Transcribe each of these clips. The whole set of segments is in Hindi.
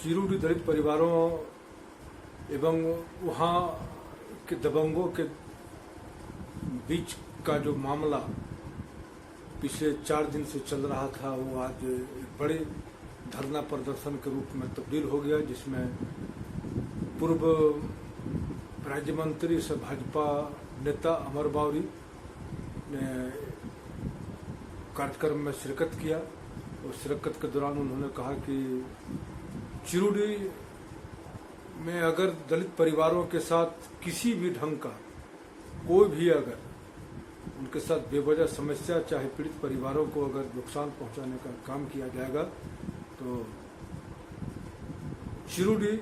चीरूडी दलित परिवारों एवं वहाँ के दबंगों के बीच का जो मामला पिछले 4 दिन से चल रहा था वो आज एक बड़े धरना प्रदर्शन के रूप में तब्दील हो गया, जिसमें पूर्व राज्य मंत्री से भाजपा नेता अमर बावरी ने कार्यक्रम में शिरकत किया और शिरकत के दौरान उन्होंने कहा कि चीरूडी में अगर दलित परिवारों के साथ किसी भी ढंग का कोई भी अगर उनके साथ बेवजह समस्या चाहे पीड़ित परिवारों को अगर नुकसान पहुंचाने का काम किया जाएगा तो चीरूडी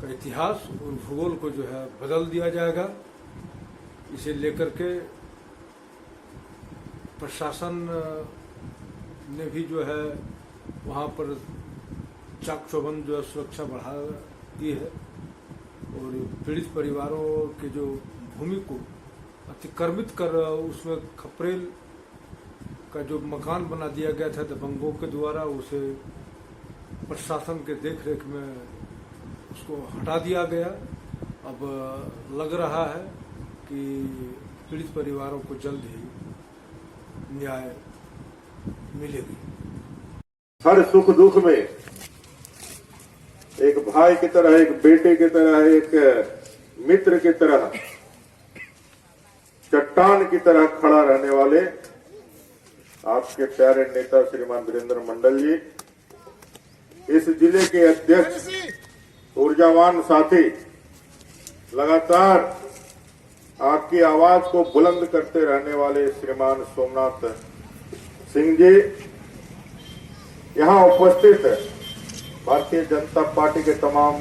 का इतिहास और भूगोल को जो है बदल दिया जाएगा। इसे लेकर के प्रशासन ने भी जो है वहाँ पर चाक चौबंद जो है सुरक्षा बढ़ा दी है और पीड़ित परिवारों के जो भूमि को अतिक्रमित कर उसमें खपरेल का जो मकान बना दिया गया था दबंगों के द्वारा, उसे प्रशासन के देखरेख में उसको हटा दिया गया। अब लग रहा है कि पीड़ित परिवारों को जल्द ही न्याय मिलेगी। हर सुख दुख में एक भाई की तरह, एक बेटे की तरह, एक मित्र की तरह, चट्टान की तरह खड़ा रहने वाले आपके प्यारे नेता श्रीमान वीरेंद्र मंडल जी, इस जिले के अध्यक्ष ऊर्जावान साथी, लगातार आपकी आवाज को बुलंद करते रहने वाले श्रीमान सोमनाथ सिंह जी, यहां उपस्थित भारतीय जनता पार्टी के तमाम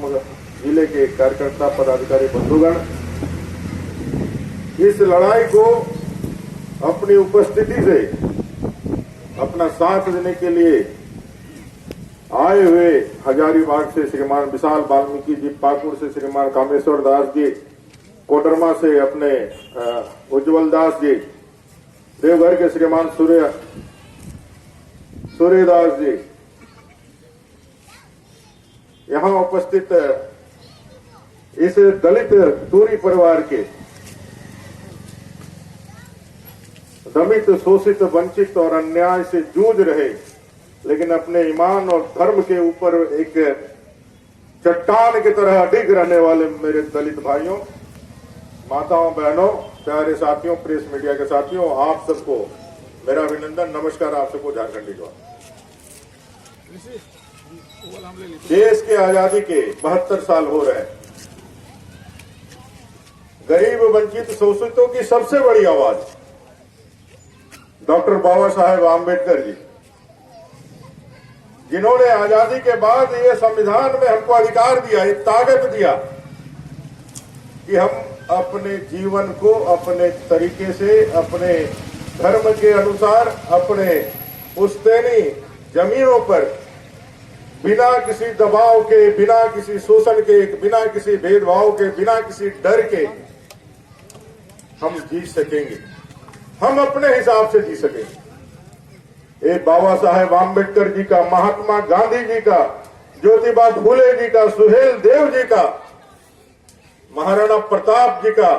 जिले के कार्यकर्ता पदाधिकारी बंधुगण, इस लड़ाई को अपनी उपस्थिति से अपना साथ देने के लिए आए हुए हजारीबाग से श्रीमान विशाल वाल्मीकि जी, पाकुड़ से श्रीमान कामेश्वर दास जी, कोडरमा से अपने उज्जवल दास जी, देवघर के श्रीमान सूर्यदास जी, यहां उपस्थित इस दलित तूरी परिवार के दमित, शोषित, वंचित और अन्याय से जूझ रहे, लेकिन अपने ईमान और धर्म के ऊपर एक चट्टान की तरह अडिग रहने वाले मेरे दलित भाइयों, माताओं, बहनों, प्यारे साथियों, प्रेस मीडिया के साथियों, आप सबको मेरा अभिनंदन, नमस्कार। आप सबको झारखंडी ज्वार। देश के आजादी के 72 साल हो रहे हैं। गरीब, वंचित, शोषितों की सबसे बड़ी आवाज डॉक्टर बाबा साहेब आम्बेडकर जी, जिन्होंने आजादी के बाद ये संविधान में हमको अधिकार दिया, ये ताकत दिया कि हम अपने जीवन को अपने तरीके से, अपने धर्म के अनुसार, अपने पुश्तैनी जमीनों पर बिना किसी दबाव के, बिना किसी शोषण के, बिना किसी भेदभाव के, बिना किसी डर के हम जी सकेंगे, हम अपने हिसाब से जी सकेंगे। ये बाबा साहेब आम्बेडकर जी का, महात्मा गांधी जी का, ज्योतिबा फूले जी का, सुहेल देव जी का, महाराणा प्रताप जी का,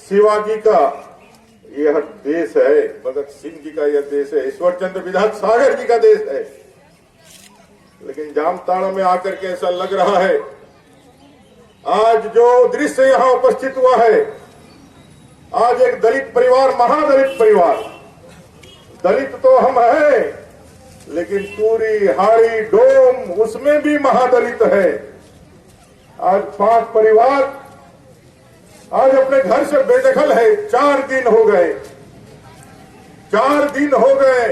शिवाजी का यह देश है, भगत सिंह जी का यह देश है, ईश्वर चंद्र विद्यासागर जी का देश है। लेकिन जामताड़ा में आकर के ऐसा लग रहा है, आज जो दृश्य यहां उपस्थित हुआ है, आज एक दलित परिवार, महादलित परिवार, दलित तो हम हैं, लेकिन तूरी, हाड़ी, डोम, उसमें भी महादलित है। आज 5 परिवार आज अपने घर से बेदखल है। 4 दिन हो गए, 4 दिन हो गए,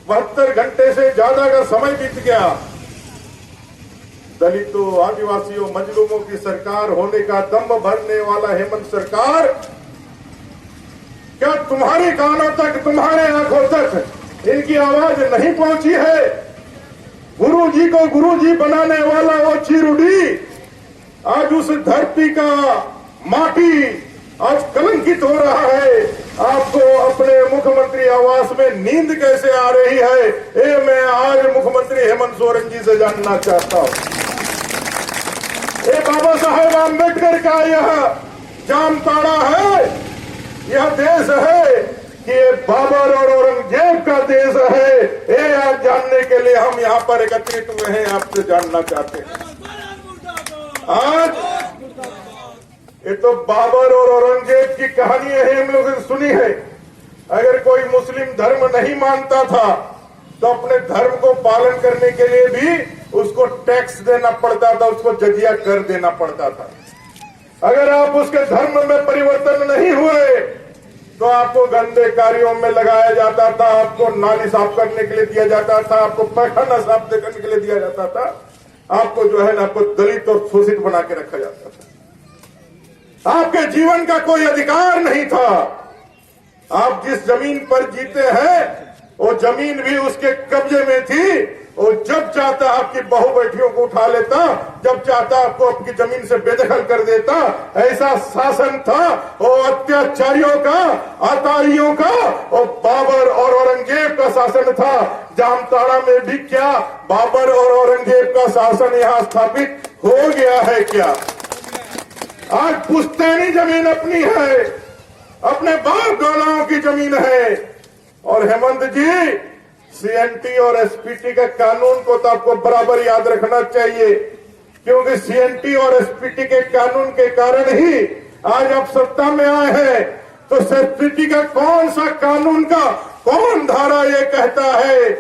72 घंटे से ज्यादा का समय बीत गया। दलितों, आदिवासियों, मजलूमों की सरकार होने का दम भरने वाला हेमंत सरकार, क्या तुम्हारे कानों तक, तुम्हारे आंखों तक इनकी आवाज नहीं पहुंची है? गुरु जी को गुरु जी बनाने वाला वो चीरूडी आज उस धरती का माटी आज कलंकित हो रहा है। आपको अपने मुख्यमंत्री आवास में नींद कैसे आ रही है, ये मैं आज मुख्यमंत्री हेमंत सोरेन जी से जानना चाहता हूं। ये बाबा साहेब आम्बेडकर का यह जामताड़ा है, यह देश है कि ये बाबर और औरंगजेब का देश है, ये आज जानने के लिए हम यहाँ पर एकत्रित हुए हैं, आपसे जानना चाहते हैं। आज ये तो बाबर और औरंगजेब की कहानी है, हम लोगों ने सुनी है। अगर कोई मुस्लिम धर्म नहीं मानता था तो अपने धर्म को पालन करने के लिए भी उसको टैक्स देना पड़ता था, उसको जजिया कर देना पड़ता था। अगर आप उसके धर्म में परिवर्तन नहीं हुए तो आपको गंदे कार्यों में लगाया जाता था, आपको नाली साफ करने के लिए दिया जाता था, आपको पैखाना साफ करने के लिए दिया जाता था, आपको जो है ना आपको दलित और शोषित बना के रखा जाता था। आपके जीवन का कोई अधिकार नहीं था। आप जिस जमीन पर जीते हैं वो जमीन भी उसके कब्जे में थी। वो जब चाहता आपकी बहू बेटियों को उठा लेता, जब चाहता आपको आपकी जमीन से बेदखल कर देता। ऐसा शासन था वो अत्याचारियों का, अतारियों का, और बाबर और औरंगजेब का शासन था। जामताड़ा में भी क्या बाबर और औरंगजेब का शासन यहाँ स्थापित हो गया है क्या? आज पुश्तैनी जमीन अपनी है, अपने बाप दादाओं की जमीन है। और हेमंत जी, सीएनटी और एसपीटी के कानून को तो आपको बराबर याद रखना चाहिए, क्योंकि सीएनटी और एसपीटी के कानून के कारण ही आज आप सत्ता में आए हैं। तो एसपीटी का कौन सा कानून का कौन धारा ये कहता है